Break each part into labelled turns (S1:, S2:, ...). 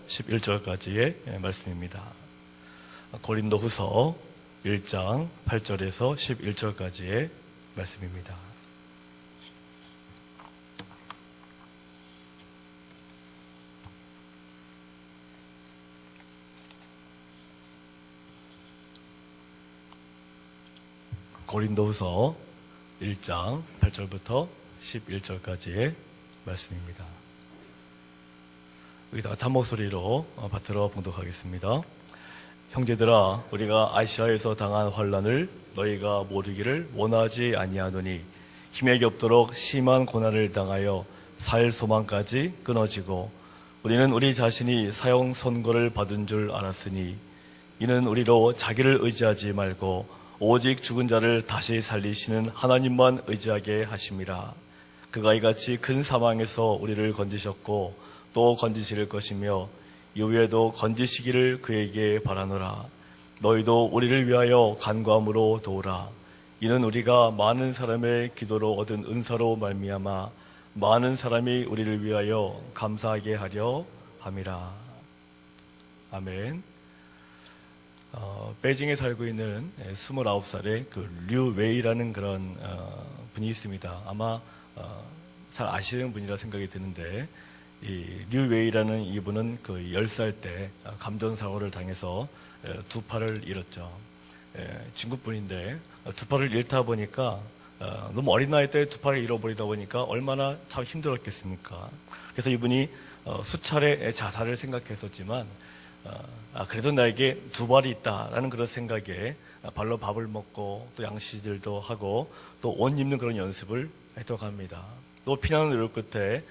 S1: 11절까지의 말씀입니다. 고린도후서 1장 8절에서 11절까지의 말씀입니다. 고린도후서 1장 8절부터 11절까지의 말씀입니다. 여기다가 단목소리로 받들어 봉독하겠습니다. 형제들아, 우리가 아시아에서 당한 환난을 너희가 모르기를 원하지 아니하노니 힘에 겹도록 심한 고난을 당하여 살 소망까지 끊어지고 우리는 우리 자신이 사형 선고를 받은 줄 알았으니 이는 우리로 자기를 의지하지 말고 오직 죽은 자를 다시 살리시는 하나님만 의지하게 하심이라. 그가 이같이 큰 사망에서 우리를 건지셨고 또 건지실 것이며 이후에도 건지시기를 그에게 바라노라. 너희도 우리를 위하여 간구함으로 도우라. 이는 우리가 많은 사람의 기도로 얻은 은사로 말미암아 많은 사람이 우리를 위하여 감사하게 하려 함이라. 아멘. 베이징에 살고 있는 29살의 그 류웨이라는 그런 분이 있습니다. 아마 잘 아시는 분이라 생각이 드는데, 이 류웨이라는 이분은 그 10살 때 감전사고를 당해서 두 팔을 잃었죠. 중국 분인데 두 팔을 잃다 보니까 너무 어린 나이 때 두 팔을 잃어버리다 보니까 얼마나 참 힘들었겠습니까? 그래서 이분이 수차례 자살을 생각했었지만 그래도 나에게 두 발이 있다라는 그런 생각에 발로 밥을 먹고 또 양치질도 하고 또 옷 입는 그런 연습을 했다고 합니다. 또 피나는 노력 끝에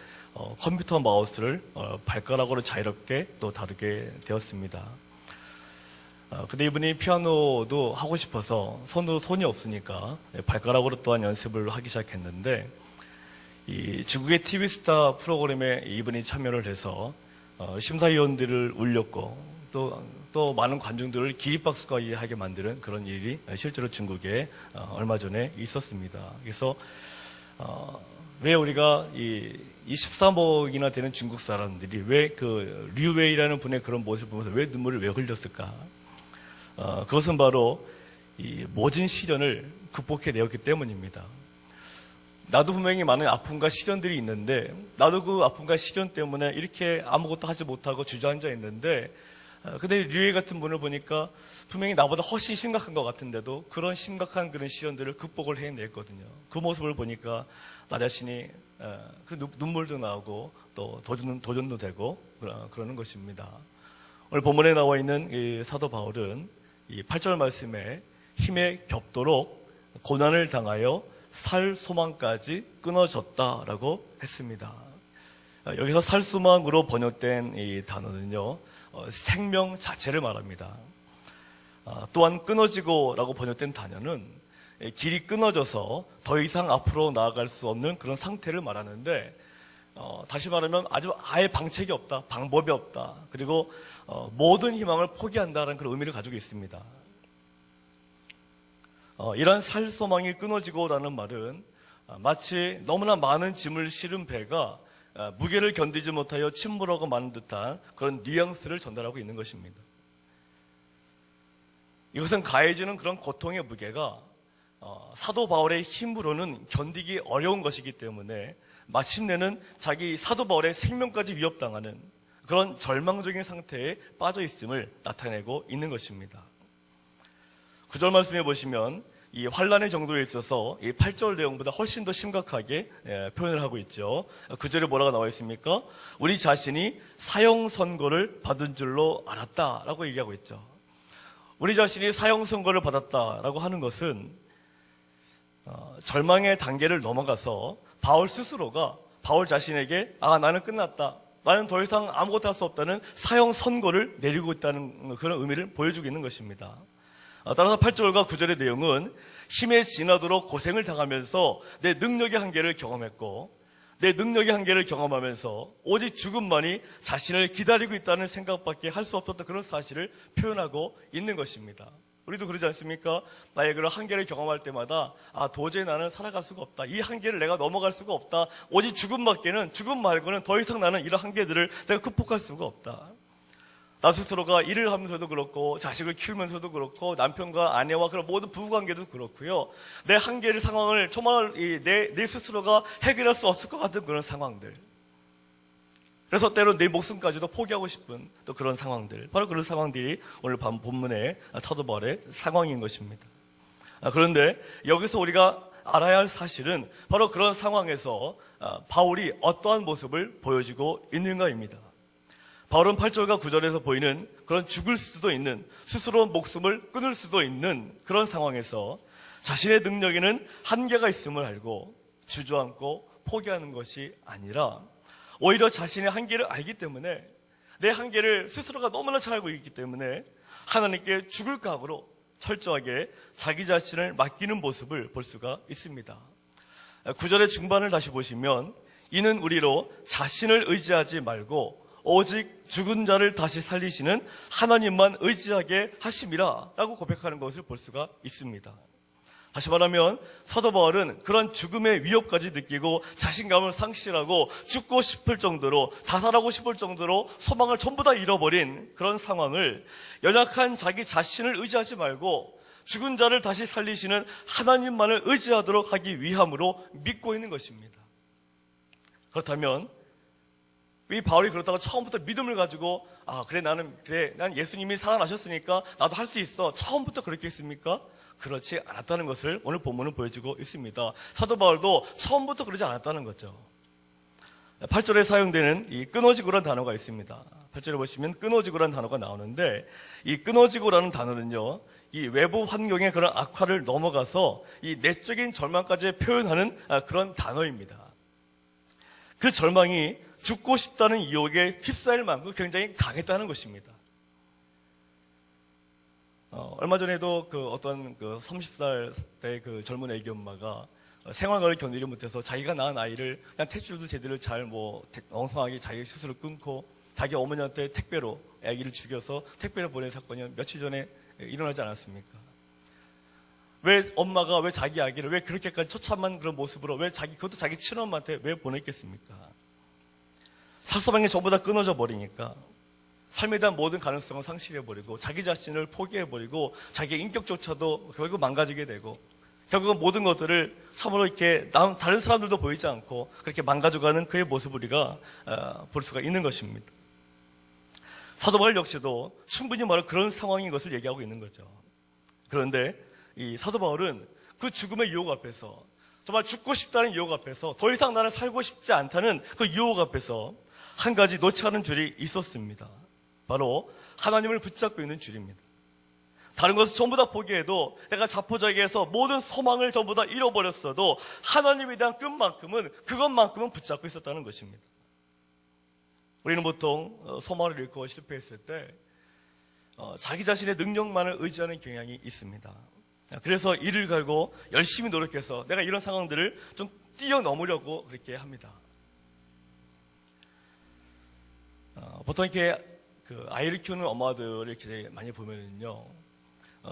S1: 컴퓨터 마우스를 발가락으로 자유롭게 또 다루게 되었습니다. 근데 이분이 피아노도 하고 싶어서 손이 없으니까 발가락으로 또한 연습을 하기 시작했는데, 이 중국의 TV 스타 프로그램에 이분이 참여를 해서 심사위원들을 울렸고 또 많은 관중들을 기립박수까지 하게 만드는 그런 일이 실제로 중국에 얼마 전에 있었습니다. 그래서 왜 우리가 이 13억이나 되는 중국 사람들이 왜 그 류웨이라는 분의 그런 모습을 보면서 왜 눈물을 왜 흘렸을까? 그것은 바로 이 모진 시련을 극복해내었기 때문입니다. 나도 분명히 많은 아픔과 시련들이 있는데, 나도 그 아픔과 시련 때문에 이렇게 아무것도 하지 못하고 주저앉아 있는데, 근데 류웨이 같은 분을 보니까 분명히 나보다 훨씬 심각한 것 같은데도 그런 심각한 그런 시련들을 극복을 해냈거든요. 그 모습을 보니까 나 자신이 눈물도 나오고 또 도전도 되고 그러는 것입니다. 오늘 본문에 나와 있는 이 사도 바울은 이 8절 말씀에 힘에 겹도록 고난을 당하여 살 소망까지 끊어졌다라고 했습니다. 여기서 살 소망으로 번역된 이 단어는요, 생명 자체를 말합니다. 또한 끊어지고라고 번역된 단어는 길이 끊어져서 더 이상 앞으로 나아갈 수 없는 그런 상태를 말하는데, 다시 말하면 아예 방책이 없다, 방법이 없다, 그리고 모든 희망을 포기한다는 그런 의미를 가지고 있습니다. 이러한 살 소망이 끊어지고라는 말은 마치 너무나 많은 짐을 실은 배가 무게를 견디지 못하여 침몰하고 마는 듯한 그런 뉘앙스를 전달하고 있는 것입니다. 이것은 가해지는 그런 고통의 무게가 사도 바울의 힘으로는 견디기 어려운 것이기 때문에 마침내는 자기 사도 바울의 생명까지 위협당하는 그런 절망적인 상태에 빠져 있음을 나타내고 있는 것입니다. 9절 말씀해 보시면 이 환난의 정도에 있어서 이 8절 내용보다 훨씬 더 심각하게 표현을 하고 있죠. 9절에 뭐라고 나와 있습니까? 우리 자신이 사형 선고를 받은 줄로 알았다라고 얘기하고 있죠. 우리 자신이 사형 선고를 받았다라고 하는 것은 절망의 단계를 넘어가서 바울 스스로가 바울 자신에게 나는 끝났다, 나는 더 이상 아무것도 할 수 없다는 사형 선고를 내리고 있다는 그런 의미를 보여주고 있는 것입니다. 따라서 8절과 9절의 내용은 힘에 지나도록 고생을 당하면서 내 능력의 한계를 경험했고, 내 능력의 한계를 경험하면서 오직 죽음만이 자신을 기다리고 있다는 생각밖에 할 수 없었던 그런 사실을 표현하고 있는 것입니다. 우리도 그러지 않습니까? 나의 그런 한계를 경험할 때마다 도저히 나는 살아갈 수가 없다, 이 한계를 내가 넘어갈 수가 없다, 오직 죽음 말고는 더 이상 나는 이런 한계들을 내가 극복할 수가 없다. 나 스스로가 일을 하면서도 그렇고 자식을 키우면서도 그렇고 남편과 아내와 그런 모든 부부관계도 그렇고요. 내 한계를 상황을 정말 내 스스로가 해결할 수 없을 것 같은 그런 상황들. 그래서 때로 내 목숨까지도 포기하고 싶은 또 그런 상황들. 바로 그런 상황들이 오늘 본문의 사도 바울의 상황인 것입니다. 그런데 여기서 우리가 알아야 할 사실은 바로 그런 상황에서 바울이 어떠한 모습을 보여주고 있는가입니다. 바울은 8절과 9절에서 보이는 그런 죽을 수도 있는, 스스로 목숨을 끊을 수도 있는 그런 상황에서 자신의 능력에는 한계가 있음을 알고 주저앉고 포기하는 것이 아니라 오히려 자신의 한계를 알기 때문에, 내 한계를 스스로가 너무나 잘 알고 있기 때문에 하나님께 죽을 각오로 철저하게 자기 자신을 맡기는 모습을 볼 수가 있습니다. 9절의 중반을 다시 보시면, 이는 우리로 자신을 의지하지 말고 오직 죽은 자를 다시 살리시는 하나님만 의지하게 하심이라 라고 고백하는 것을 볼 수가 있습니다. 다시 말하면 사도 바울은 그런 죽음의 위협까지 느끼고 자신감을 상실하고 죽고 싶을 정도로, 자살하고 싶을 정도로 소망을 전부 다 잃어버린 그런 상황을 연약한 자기 자신을 의지하지 말고 죽은 자를 다시 살리시는 하나님만을 의지하도록 하기 위함으로 믿고 있는 것입니다. 그렇다면 이 바울이 그렇다고 처음부터 믿음을 가지고 난 예수님이 살아나셨으니까 나도 할 수 있어, 처음부터 그렇게 했습니까? 그렇지 않았다는 것을 오늘 본문은 보여주고 있습니다. 사도 바울도 처음부터 그러지 않았다는 거죠. 8절에 사용되는 이 끊어지고라는 단어가 있습니다. 8절에 보시면 끊어지고라는 단어가 나오는데, 이 끊어지고라는 단어는요, 이 외부 환경의 그런 악화를 넘어가서 이 내적인 절망까지 표현하는 그런 단어입니다. 그 절망이 죽고 싶다는 유혹에 휩싸일 만큼 굉장히 강했다는 것입니다. 얼마 전에도 어떤 30살 때 그 젊은 애기 엄마가 생활을 견디지 못해서 자기가 낳은 아이를 그냥 퇴출도 제대로 잘 엉성하게 자기 스스로 끊고 자기 어머니한테 택배로 아기를 죽여서 택배를 보낸 사건이 며칠 전에 일어나지 않았습니까? 왜 엄마가 왜 자기 아기를 왜 그렇게까지 처참한 그런 모습으로 그것도 자기 친엄마한테 왜 보냈겠습니까? 살서방이 전부 다 끊어져 버리니까 삶에 대한 모든 가능성을 상실해버리고 자기 자신을 포기해버리고 자기의 인격조차도 결국 망가지게 되고, 결국은 모든 것들을 참으로 이렇게 다른 사람들도 보이지 않고 그렇게 망가져가는 그의 모습을 우리가 볼 수가 있는 것입니다. 사도 바울 역시도 충분히 바로 그런 상황인 것을 얘기하고 있는 거죠. 그런데 이 사도 바울은 그 죽음의 유혹 앞에서, 정말 죽고 싶다는 유혹 앞에서, 더 이상 나는 살고 싶지 않다는 그 유혹 앞에서 한 가지 놓지 않은 줄이 있었습니다. 바로 하나님을 붙잡고 있는 줄입니다. 다른 것을 전부 다 포기해도, 내가 자포자기해서 모든 소망을 전부 다 잃어버렸어도 하나님에 대한 끝만큼은, 그것만큼은 붙잡고 있었다는 것입니다. 우리는 보통 소망을 잃고 실패했을 때 자기 자신의 능력만을 의지하는 경향이 있습니다. 그래서 이를 갈고 열심히 노력해서 내가 이런 상황들을 좀 뛰어넘으려고 그렇게 합니다. 보통 이렇게 아이를 키우는 엄마들을 이렇게 많이 보면은요,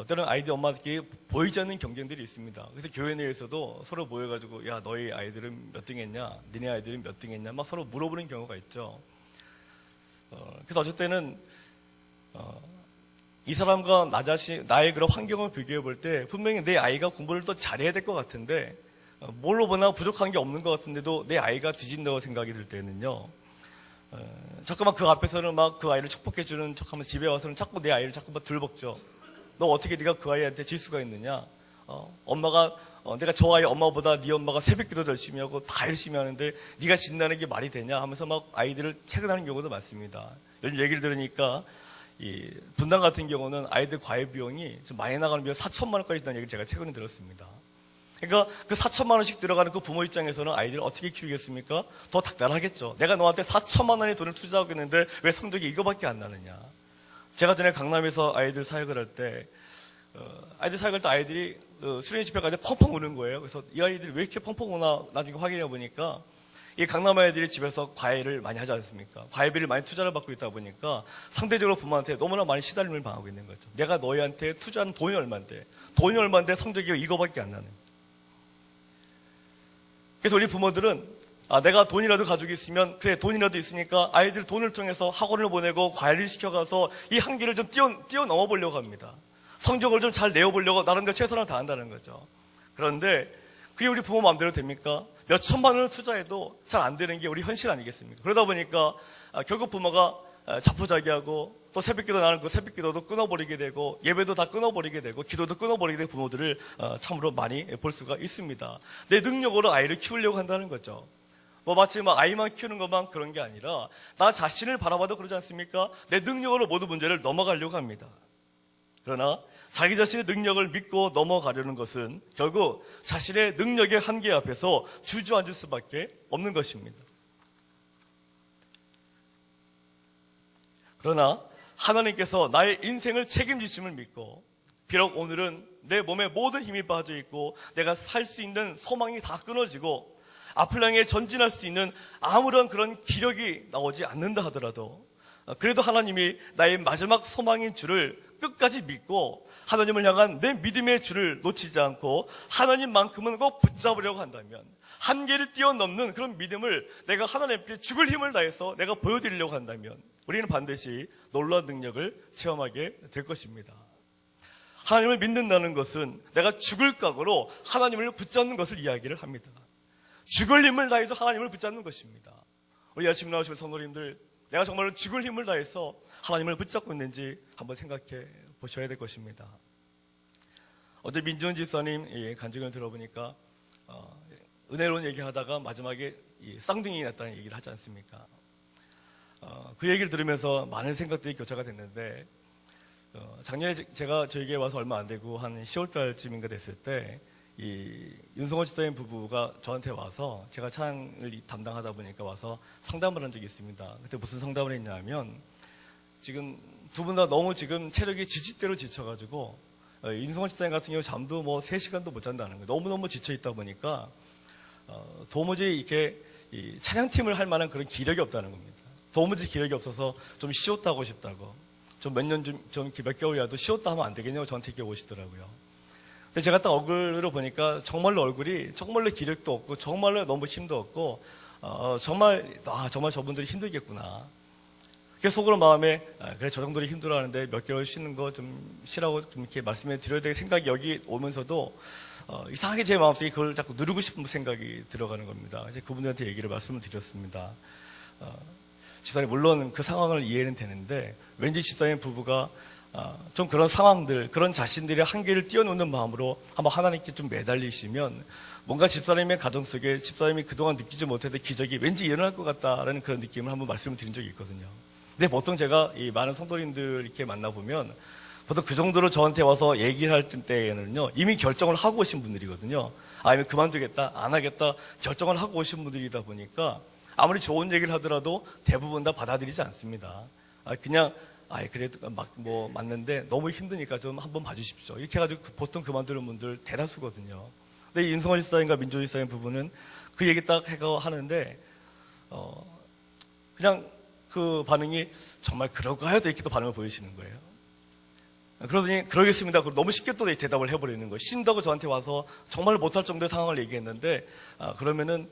S1: 때로는 아이들 엄마들끼리 보이지 않는 경쟁들이 있습니다. 그래서 교회 내에서도 서로 모여가지고, 야, 너희 아이들은 몇 등 했냐? 니네 아이들은 몇 등 했냐? 막 서로 물어보는 경우가 있죠. 그래서 어쩔 때는 이 사람과 나의 그런 환경을 비교해 볼 때 분명히 내 아이가 공부를 더 잘해야 될 것 같은데, 뭘로 보나 부족한 게 없는 것 같은데도 내 아이가 뒤진다고 생각이 들 때는요, 자꾸만 그 앞에서는 막 그 아이를 축복해주는 척하면 집에 와서는 자꾸 내 아이를 자꾸 막 들먹죠. 너 어떻게 네가 그 아이한테 질 수가 있느냐? 엄마가 내가 저 아이 엄마보다 네 엄마가 새벽기도 열심히 하고 다 열심히 하는데 네가 진다는 게 말이 되냐? 하면서 막 아이들을 체근하는 경우도 많습니다. 요즘 얘기를 들으니까 이 분당 같은 경우는 아이들 과외 비용이 좀 많이 나가는 비용 4천만 원까지 있다는 얘기를 제가 최근에 들었습니다. 그러니까 그 4천만 원씩 들어가는 그 부모 입장에서는 아이들을 어떻게 키우겠습니까? 더 닥달하겠죠. 내가 너한테 4천만 원의 돈을 투자하고 있는데 왜 성적이 이거밖에 안 나느냐. 제가 전에 강남에서 아이들 사역을 할 때 아이들이 수련회 집회 가서 펑펑 우는 거예요. 그래서 이 아이들이 왜 이렇게 펑펑 우나 나중에 확인해 보니까 이 강남 아이들이 집에서 과외를 많이 하지 않습니까? 과외비를 많이 투자를 받고 있다 보니까 상대적으로 부모한테 너무나 많이 시달림을 당하고 있는 거죠. 내가 너희한테 투자한 돈이 얼만데 성적이 이거밖에 안 나는. 그래서 우리 부모들은 내가 돈이라도 가지고 있으면, 그래, 돈이라도 있으니까 아이들 돈을 통해서 학원을 보내고 과외를 시켜가서 이 한계를 좀 뛰어넘어 보려고 합니다. 성적을 좀 잘 내어보려고 나름대로 최선을 다한다는 거죠. 그런데 그게 우리 부모 마음대로 됩니까? 몇 천만 원을 투자해도 잘 안 되는 게 우리 현실 아니겠습니까? 그러다 보니까 결국 부모가 자포자기하고 또 새벽기도 나는 그 새벽기도도 끊어버리게 되고 예배도 다 끊어버리게 되고 기도도 끊어버리게 되는 부모들을 참으로 많이 볼 수가 있습니다. 내 능력으로 아이를 키우려고 한다는 거죠. 마치 아이만 키우는 것만 그런 게 아니라 나 자신을 바라봐도 그러지 않습니까? 내 능력으로 모든 문제를 넘어가려고 합니다. 그러나 자기 자신의 능력을 믿고 넘어가려는 것은 결국 자신의 능력의 한계 앞에서 주저앉을 수밖에 없는 것입니다. 그러나 하나님께서 나의 인생을 책임지심을 믿고 비록 오늘은 내 몸에 모든 힘이 빠져 있고 내가 살 수 있는 소망이 다 끊어지고 앞을 향해 전진할 수 있는 아무런 그런 기력이 나오지 않는다 하더라도 그래도 하나님이 나의 마지막 소망인 줄을 끝까지 믿고 하나님을 향한 내 믿음의 줄을 놓치지 않고 하나님만큼은 꼭 붙잡으려고 한다면 한계를 뛰어넘는 그런 믿음을 내가 하나님께 죽을 힘을 다해서 내가 보여드리려고 한다면 우리는 반드시 놀라운 능력을 체험하게 될 것입니다. 하나님을 믿는다는 것은 내가 죽을 각오로 하나님을 붙잡는 것을 이야기를 합니다. 죽을 힘을 다해서 하나님을 붙잡는 것입니다. 우리 아침 나오신 성도님들, 내가 정말로 죽을 힘을 다해서 하나님을 붙잡고 있는지 한번 생각해 보셔야 될 것입니다. 어제 민지훈 집사님 간증을 들어보니까 은혜로운 얘기하다가 마지막에 쌍둥이 났다는 얘기를 하지 않습니까? 그 얘기를 들으면서 많은 생각들이 교차가 됐는데 작년에 제가 저에게 와서 얼마 안 되고 한 10월 달쯤인가 됐을 때 윤성호 집사님 부부가 저한테 와서 제가 찬양을 담당하다 보니까 와서 상담을 한 적이 있습니다. 그때 무슨 상담을 했냐면 지금 두 분 다 너무 지금 체력이 지치대로 지쳐가지고 윤성호 집사님 같은 경우 잠도 3시간도 못 잔다는 거예요. 너무너무 지쳐있다 보니까 도무지 이렇게 찬양팀을 할 만한 그런 기력이 없다는 겁니다. 도무지 기력이 없어서 좀 쉬었다 하고 싶다고 좀 몇 개월이라도 쉬었다 하면 안 되겠냐고 저한테 이렇게 오시더라고요. 근데 제가 딱 얼굴을 보니까 정말로 얼굴이 정말로 기력도 없고 정말로 너무 힘도 없고 정말 저분들이 힘들겠구나. 그래서 속으로 마음에 그래 저 정도로 힘들어하는데 몇 개월 쉬는 거 좀 쉬라고 좀 이렇게 말씀해 드려야 될 생각이 여기 오면서도 이상하게 제 마음속에 그걸 자꾸 누르고 싶은 생각이 들어가는 겁니다. 그래서 그분들한테 얘기를 말씀을 드렸습니다. 집사님 물론 그 상황을 이해는 되는데 왠지 집사님 부부가 좀 그런 상황들, 그런 자신들의 한계를 뛰어넘는 마음으로 한번 하나님께 좀 매달리시면 뭔가 집사님의 가정 속에 집사님이 그동안 느끼지 못했던 기적이 왠지 일어날 것 같다라는 그런 느낌을 한번 말씀을 드린 적이 있거든요. 근데 보통 제가 이 많은 성도님들 이렇게 만나보면 보통 그 정도로 저한테 와서 얘기를 할 때에는요 이미 결정을 하고 오신 분들이거든요. 아니면 그만두겠다, 안 하겠다 결정을 하고 오신 분들이다 보니까 아무리 좋은 얘기를 하더라도 대부분 다 받아들이지 않습니다. 그냥 그래도 맞는데 너무 힘드니까 좀 한번 봐주십시오. 이렇게 해가지고 보통 그만두는 분들 대다수거든요. 근데 윤성원 집사님과 민조 집사님 부부는 그 얘기 딱 하는데 그냥 그 반응이 정말 그럴까요? 이렇게 또 반응을 보이시는 거예요. 그러더니 그러겠습니다. 너무 쉽게 또 대답을 해버리는 거예요. 쉰다고 저한테 와서 정말 못할 정도의 상황을 얘기했는데 그러면은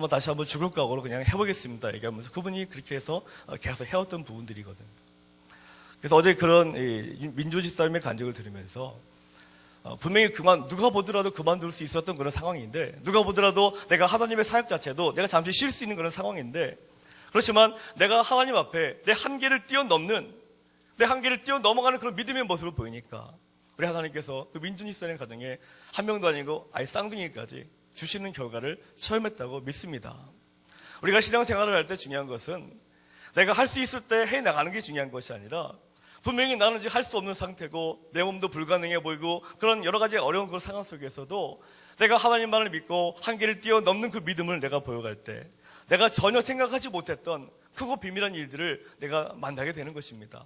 S1: 다시 한번 죽을 각오로 그냥 해보겠습니다. 얘기하면서 그분이 그렇게 해서 계속 해왔던 부분들이거든요. 그래서 어제 그런 민조 집사님의 간증을 들으면서 분명히 누가 보더라도 그만둘 수 있었던 그런 상황인데 누가 보더라도 내가 하나님의 사역 자체도 내가 잠시 쉴 수 있는 그런 상황인데 그렇지만 내가 하나님 앞에 내 한계를 뛰어넘어가는 그런 믿음의 모습을 보이니까 우리 하나님께서 그 민준 집사님 가정에 한 명도 아니고 아예 쌍둥이까지 주시는 결과를 체험했다고 믿습니다. 우리가 신앙생활을 할 때 중요한 것은 내가 할 수 있을 때 해나가는 게 중요한 것이 아니라 분명히 나는 이제 할 수 없는 상태고 내 몸도 불가능해 보이고 그런 여러 가지 어려운 그런 상황 속에서도 내가 하나님만을 믿고 한계를 뛰어넘는 그 믿음을 내가 보여갈 때 내가 전혀 생각하지 못했던 크고 비밀한 일들을 내가 만나게 되는 것입니다.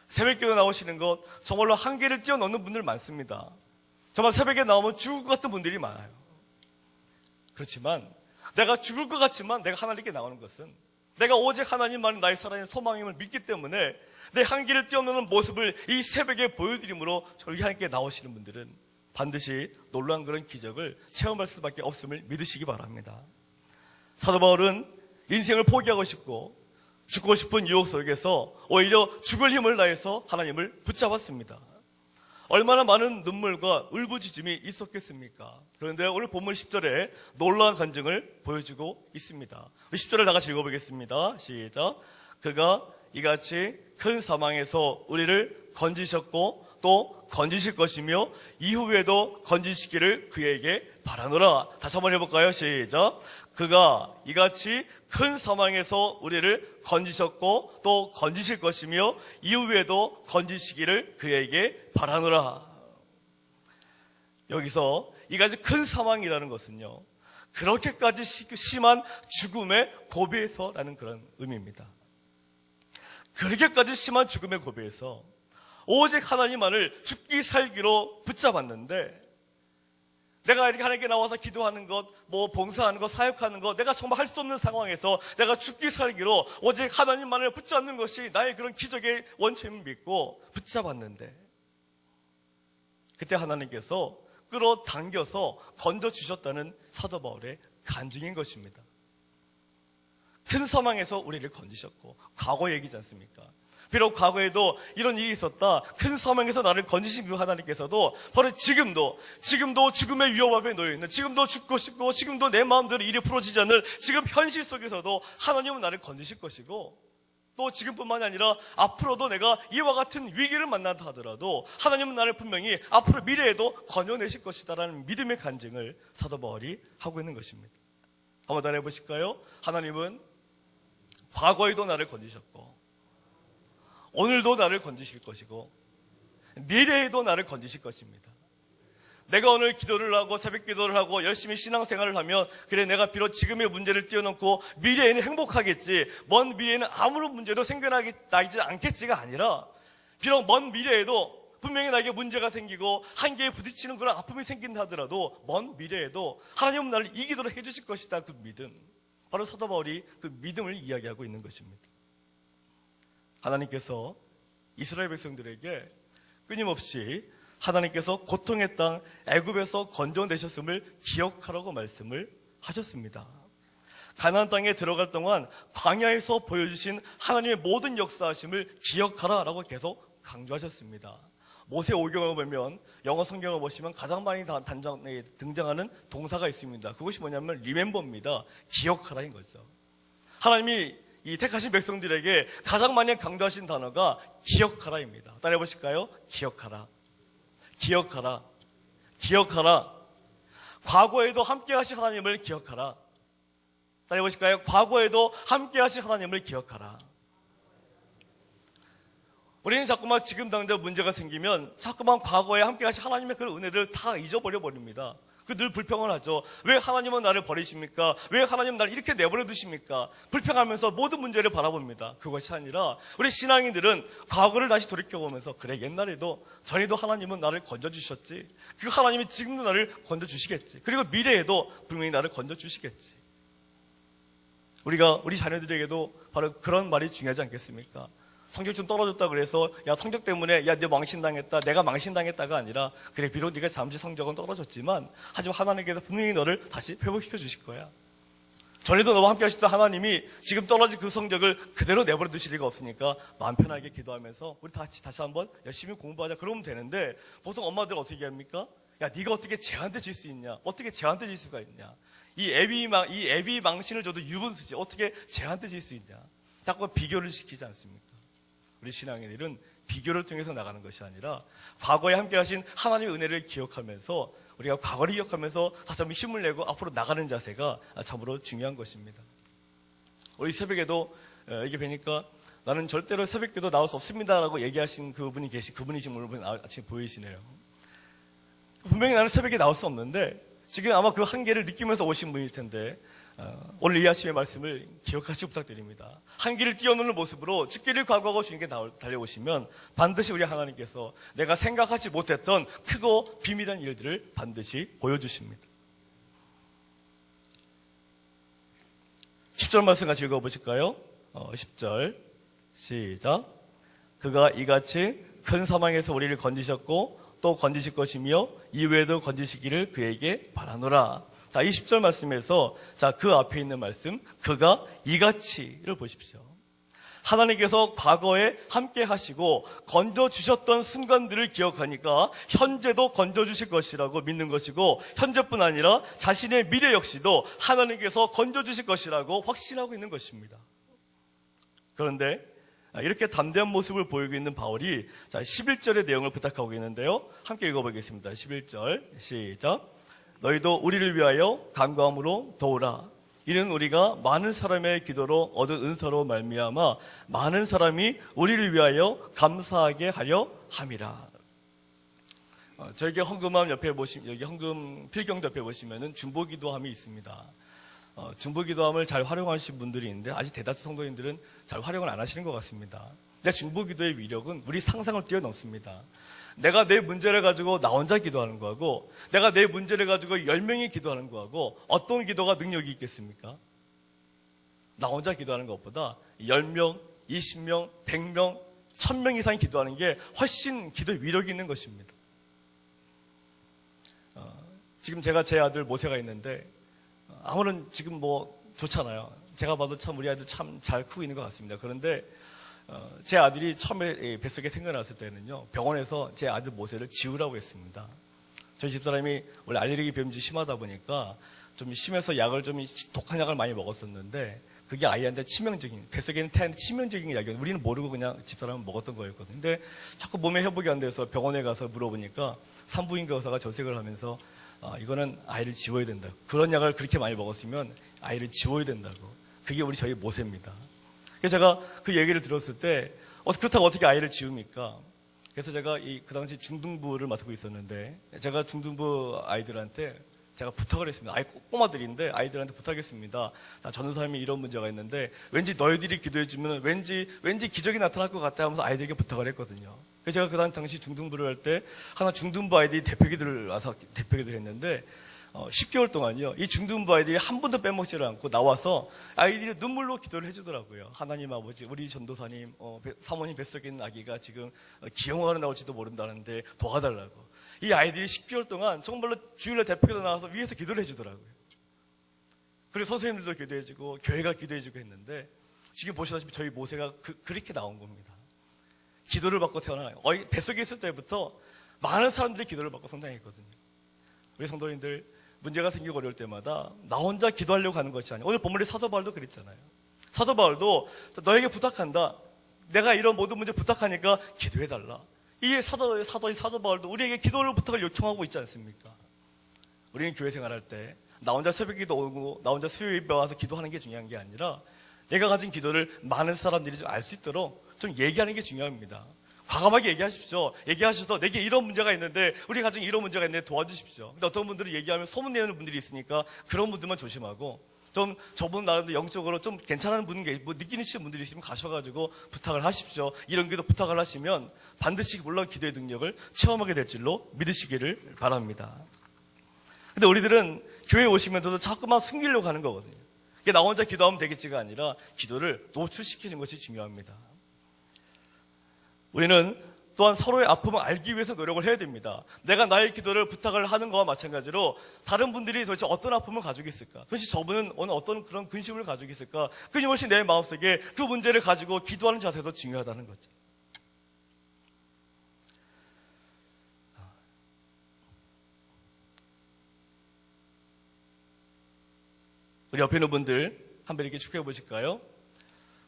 S1: 새벽기도 나오시는 것 정말로 한계를 뛰어넘는 분들 많습니다. 정말 새벽에 나오면 죽을 것 같은 분들이 많아요. 그렇지만 내가 죽을 것 같지만 내가 하나님께 나오는 것은 내가 오직 하나님만이 나의 살아있는 소망임을 믿기 때문에 내 한계를 뛰어넘는 모습을 이 새벽에 보여드림으로 저희 하나님께 나오시는 분들은 반드시 놀라운 그런 기적을 체험할 수밖에 없음을 믿으시기 바랍니다. 사도 바울은 인생을 포기하고 싶고 죽고 싶은 유혹 속에서 오히려 죽을 힘을 다해서 하나님을 붙잡았습니다. 얼마나 많은 눈물과 울부짖음이 있었겠습니까? 그런데 오늘 본문 10절에 놀라운 간증을 보여주고 있습니다. 10절을 다 같이 읽어보겠습니다. 시작. 그가 이같이 큰 사망에서 우리를 건지셨고 또 건지실 것이며 이후에도 건지시기를 그에게 바라노라. 다시 한번 해볼까요? 시작. 그가 이같이 큰 사망에서 우리를 건지셨고 또 건지실 것이며 이후에도 건지시기를 그에게 바라노라. 여기서 이같이 큰 사망이라는 것은요, 그렇게까지 심한 죽음의 고비에서라는 그런 의미입니다. 그렇게까지 심한 죽음의 고비에서 오직 하나님만을 죽기 살기로 붙잡았는데, 내가 이렇게 하나님께 나와서 기도하는 것, 봉사하는 것, 사역하는 것, 내가 정말 할 수 없는 상황에서 내가 죽기 살기로 오직 하나님만을 붙잡는 것이 나의 그런 기적의 원천임을 믿고 붙잡았는데, 그때 하나님께서 끌어당겨서 건져주셨다는 사도 바울의 간증인 것입니다. 큰 사망에서 우리를 건지셨고, 과거 얘기지 않습니까? 비록 과거에도 이런 일이 있었다, 큰 사망에서 나를 건지신 그 하나님께서도 바로 지금도 죽음의 위협 앞에 놓여있는, 지금도 죽고 싶고 지금도 내 마음대로 일이 풀어지지 않는 지금 현실 속에서도 하나님은 나를 건지실 것이고, 또 지금뿐만이 아니라 앞으로도 내가 이와 같은 위기를 만난다 하더라도 하나님은 나를 분명히 앞으로 미래에도 건져내실 것이다라는 믿음의 간증을 사도 바울이 하고 있는 것입니다. 한번 더 해보실까요? 하나님은 과거에도 나를 건지셨고 오늘도 나를 건지실 것이고 미래에도 나를 건지실 것입니다. 내가 오늘 기도를 하고 새벽 기도를 하고 열심히 신앙생활을 하면 그래, 내가 비록 지금의 문제를 띄워놓고 미래에는 행복하겠지, 먼 미래에는 아무런 문제도 생겨나지 않겠지가 아니라, 비록 먼 미래에도 분명히 나에게 문제가 생기고 한계에 부딪히는 그런 아픔이 생긴다 하더라도 먼 미래에도 하나님은 나를 이기도록 해주실 것이다. 그 믿음, 바로 사도 바울이 그 믿음을 이야기하고 있는 것입니다. 하나님께서 이스라엘 백성들에게 끊임없이 하나님께서 고통의 땅 애굽에서 건져내셨음을 기억하라고 말씀을 하셨습니다. 가나안 땅에 들어갈 동안 광야에서 보여주신 하나님의 모든 역사하심을 기억하라라고 계속 강조하셨습니다. 모세 오경을 보면, 영어 성경을 보시면 가장 많이 등장하는 동사가 있습니다. 그것이 뭐냐면 remember입니다. 기억하라인 거죠. 하나님이 이 택하신 백성들에게 가장 많이 강조하신 단어가 기억하라입니다. 따라해 보실까요? 기억하라. 기억하라. 기억하라. 과거에도 함께 하신 하나님을 기억하라. 따라해 보실까요? 과거에도 함께 하신 하나님을 기억하라. 우리는 자꾸만 지금 당장 문제가 생기면 자꾸만 과거에 함께 하신 하나님의 그런 은혜를 다 잊어버려 버립니다. 늘 불평을 하죠. 왜 하나님은 나를 버리십니까? 왜 하나님은 나를 이렇게 내버려 두십니까? 불평하면서 모든 문제를 바라봅니다. 그것이 아니라 우리 신앙인들은 과거를 다시 돌이켜보면서, 그래, 옛날에도 전에도 하나님은 나를 건져주셨지, 그 하나님이 지금도 나를 건져주시겠지, 그리고 미래에도 분명히 나를 건져주시겠지. 우리 자녀들에게도 바로 그런 말이 중요하지 않겠습니까? 성적 좀 떨어졌다 그래서 야, 성적 때문에 야, 너 망신당했다, 내가 망신당했다가 아니라, 그래, 비록 네가 잠시 성적은 떨어졌지만 하지만 하나님께서 분명히 너를 다시 회복시켜 주실 거야. 전에도 너와 함께 하셨던 하나님이 지금 떨어진 그 성적을 그대로 내버려 두실 리가 없으니까 마음 편하게 기도하면서 우리 다시 한번 열심히 공부하자, 그러면 되는데, 보통 엄마들 어떻게 합니까? 야, 네가 어떻게 쟤한테 질 수 있냐? 어떻게 쟤한테 질 수가 있냐? 이 애비 망신을 줘도 유분수지, 어떻게 쟤한테 질 수 있냐? 자꾸 비교를 시키지 않습니까? 우리 신앙인들은 비교를 통해서 나가는 것이 아니라 과거에 함께 하신 하나님의 은혜를 기억하면서, 우리가 과거를 기억하면서 다시 한번 힘을 내고 앞으로 나가는 자세가 참으로 중요한 것입니다. 우리 새벽에도 이게 뵈니까 나는 절대로 새벽기도 나올 수 없습니다라고 얘기하신 그분이 그분이 지금 오늘 아침에 보이시네요. 분명히 나는 새벽에 나올 수 없는데 지금 아마 그 한계를 느끼면서 오신 분일 텐데, 오늘 이 아침의 말씀을 기억하시기 부탁드립니다. 한계를 뛰어노는 모습으로 죽기를 각오하고 주님께 달려오시면 반드시 우리 하나님께서 내가 생각하지 못했던 크고 비밀한 일들을 반드시 보여주십니다. 10절 말씀 같이 읽어보실까요? 10절 시작. 그가 이같이 큰 사망에서 우리를 건지셨고 또 건지실 것이며 이후에도 건지시기를 그에게 바라노라. 자, 20절 말씀에서 자, 그 앞에 있는 말씀, 그가 이같이를 보십시오. 하나님께서 과거에 함께 하시고 건져주셨던 순간들을 기억하니까 현재도 건져주실 것이라고 믿는 것이고, 현재뿐 아니라 자신의 미래 역시도 하나님께서 건져주실 것이라고 확신하고 있는 것입니다. 그런데 이렇게 담대한 모습을 보이고 있는 바울이 11절의 내용을 부탁하고 있는데요. 함께 읽어보겠습니다. 11절 시작. 너희도 우리를 위하여 간구함으로 도우라. 이는 우리가 많은 사람의 기도로 얻은 은사로 말미암아 많은 사람이 우리를 위하여 감사하게 하려 함이라. 저에게 헌금함 옆에 여기 헌금 필경 옆에 보시면은 중보기도함이 있습니다. 중보기도함을 잘 활용하시는 분들이 있는데 아직 대다수 성도님들은 잘 활용을 안 하시는 것 같습니다. 근데 중보기도의 위력은 우리 상상을 뛰어넘습니다. 내가 내 문제를 가지고 나 혼자 기도하는 거하고, 내가 내 문제를 가지고 10명이 기도하는 거하고 어떤 기도가 능력이 있겠습니까? 나 혼자 기도하는 것보다 10명, 20명, 100명, 1000명 이상 기도하는 게 훨씬 기도의 위력이 있는 것입니다. 지금 제가 제 아들 모세가 있는데 아무런 지금 뭐 좋잖아요. 제가 봐도 참 우리 아들 참 잘 크고 있는 것 같습니다. 그런데 제 아들이 처음에 뱃속에 생겨났을 때는요, 병원에서 제 아들 모세를 지우라고 했습니다. 저희 집사람이 원래 알레르기 병이 심하다 보니까 좀 심해서 약을 좀 독한 약을 많이 먹었었는데 그게 아이한테 치명적인, 뱃속에는 태아한테 치명적인 약이었는데 우리는 모르고 그냥 집사람은 먹었던 거였거든요. 근데 자꾸 몸에 회복이 안 돼서 병원에 가서 물어보니까 산부인과 의사가 전색을 하면서 이거는 아이를 지워야 된다. 그런 약을 그렇게 많이 먹었으면 아이를 지워야 된다고. 그게 저희 모세입니다. 그래서 제가 그 얘기를 들었을 때 그렇다고 어떻게 아이를 지웁니까? 그래서 제가 그 당시 중등부를 맡고 있었는데 제가 중등부 아이들한테 제가 부탁을 했습니다. 꼬마들인데 아이들한테 부탁했습니다. 전도사님이 이런 문제가 있는데 왠지 너희들이 기도해주면 왠지 기적이 나타날 것 같아 하면서 아이들에게 부탁을 했거든요. 그래서 제가 그 당시 중등부를 할 때 하나 중등부 아이들이 대표기도를 와서 대표기도를 했는데 10개월 동안요, 이 중등부 아이들이 한 번도 빼먹지를 않고 나와서 아이들이 눈물로 기도를 해주더라고요. 하나님 아버지, 우리 전도사님, 사모님 뱃속에 있는 아기가 지금 기형아로 나올지도 모른다는데 도와달라고. 이 아이들이 10개월 동안 정말로 주일날 대표기도 나와서 위에서 기도를 해주더라고요. 그리고 선생님들도 기도해주고 교회가 기도해주고 했는데 지금 보시다시피 저희 모세가 그렇게 나온 겁니다. 기도를 받고 태어나요. 뱃속에 있을 때부터 많은 사람들이 기도를 받고 성장했거든요. 우리 성도님들, 문제가 생기고 어려울 때마다 나 혼자 기도하려고 하는 것이 아니에요. 오늘 본문의 사도 바울도 그랬잖아요. 사도 바울도 너에게 부탁한다. 내가 이런 모든 문제 부탁하니까 기도해달라. 이게 사도 바울도 우리에게 기도를 부탁을 요청하고 있지 않습니까? 우리는 교회 생활할 때 나 혼자 새벽기도 오고 나 혼자 수요일에 와서 기도하는 게 중요한 게 아니라 내가 가진 기도를 많은 사람들이 좀 알 수 있도록 좀 얘기하는 게 중요합니다. 과감하게 얘기하십시오. 얘기하셔서 내게 이런 문제가 있는데, 우리 가정에 이런 문제가 있는데 도와주십시오. 근데 어떤 분들은 얘기하면 소문내는 분들이 있으니까 그런 분들만 조심하고, 좀 저분 나름대로 영적으로 좀 괜찮은 느끼시는 분들이 있으면 가셔가지고 부탁을 하십시오. 이런 기도 부탁을 하시면 반드시 물론 기도의 능력을 체험하게 될 줄로 믿으시기를 바랍니다. 근데 우리들은 교회에 오시면서도 자꾸만 숨기려고 하는 거거든요. 이게 나 혼자 기도하면 되겠지가 아니라 기도를 노출시키는 것이 중요합니다. 우리는 또한 서로의 아픔을 알기 위해서 노력을 해야 됩니다. 내가 나의 기도를 부탁을 하는 것과 마찬가지로 다른 분들이 도대체 어떤 아픔을 가지고 있을까? 도대체 저분은 오늘 어떤 그런 근심을 가지고 있을까? 끊임없이 내 마음속에 그 문제를 가지고 기도하는 자세도 중요하다는 거죠. 우리 옆에 있는 분들 한번 이렇게 축복해 보실까요?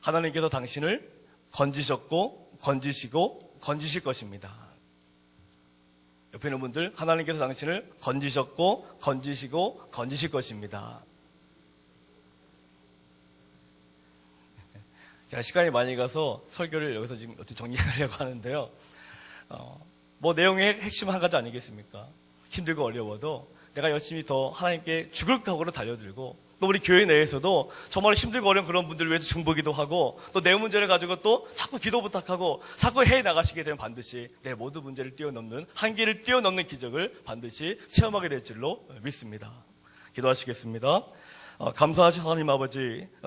S1: 하나님께서 당신을 건지셨고 건지시고 건지실 것입니다. 옆에 있는 분들, 하나님께서 당신을 건지셨고 건지시고 건지실 것입니다. 제가 시간이 많이 가서 설교를 여기서 지금 어떻게 정리하려고 하는데요. 내용의 핵심 한 가지 아니겠습니까? 힘들고 어려워도 내가 열심히 더 하나님께 죽을 각오로 달려들고, 또 우리 교회 내에서도 정말 힘들고 어려운 그런 분들을 위해서 중보기도 하고, 또 내 문제를 가지고 또 자꾸 기도 부탁하고 자꾸 해 나가시게 되면 반드시 내 모든 문제를 뛰어넘는, 한계를 뛰어넘는 기적을 반드시 체험하게 될 줄로 믿습니다. 기도하시겠습니다. 감사하신 하나님 아버지,